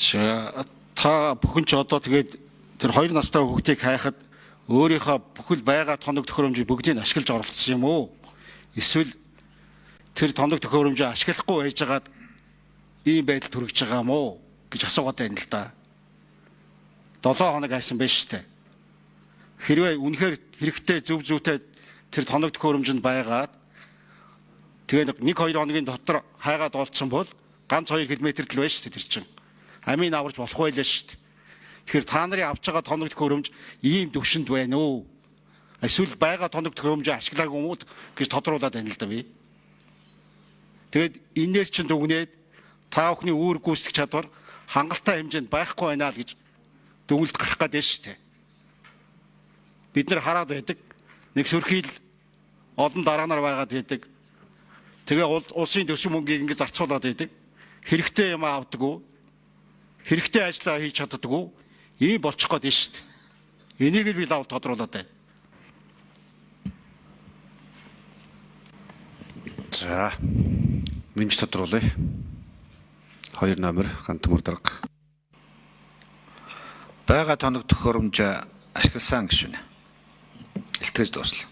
За та бүхэн ч одоо тэгээд тэр 2 настай хүүхдийг хайхад өөрийнхөө бүхэл байгаа тоног төхөөрөмжийг бүгдийг ашиглаж оролцсон юм уу? Эсвэл тэр тоног төхөөрөмжийг ашиглахгүй байжгаад ийм байдал төрөгж байгаа юм уу гэж асуугаад байна л да. 7 хоног хайсан байж штэ. Хэрвээ үнэхээр хэрэгтэй зөв зүйтэй тэр тоног төхөөрөмжөнд байгаад тэгээд 1-2 хоногийн дотор хайгаад олцсон бол ганц 2 км л байж штэ тэр чинь. Амийн аварч болох байлаа штэ. Тэгэхээр та нарын авч байгаа тоног төхөөрөмж ийм төвшөнд байна уу? Эсвэл байгаа тоног төхөөрөмжөө ашиглаагүй юм уу гэж тодруулаад байна л да би. Тэгээд энээс чинь дүгнээд та бүхний үүрэг гүйцэтгэх чадвар хангалттай хэмжээнд байхгүй байна л гэж дүгнэлт гарах гэдэг шүү дээ. Бид нар хараад байдаг. Нэг сөрхийл олон дараа нар байгаад байдаг. Тэгээ улсын төсөв мөнгийг ингэ зарцуулаад байдаг. Хэрэгтэй юм авдаггүй. Хэрэгтэй ажиллаа хийж чаддаггүй. Ийм болчих гээд шүү дээ. Энийг л би лав тодруулаад байна. За минь тодруулъя. 2 номер Гантүмөр дарга. Бага тоног төхөөрөмж ашигласан гişүнэ. Илтгэж дуусла.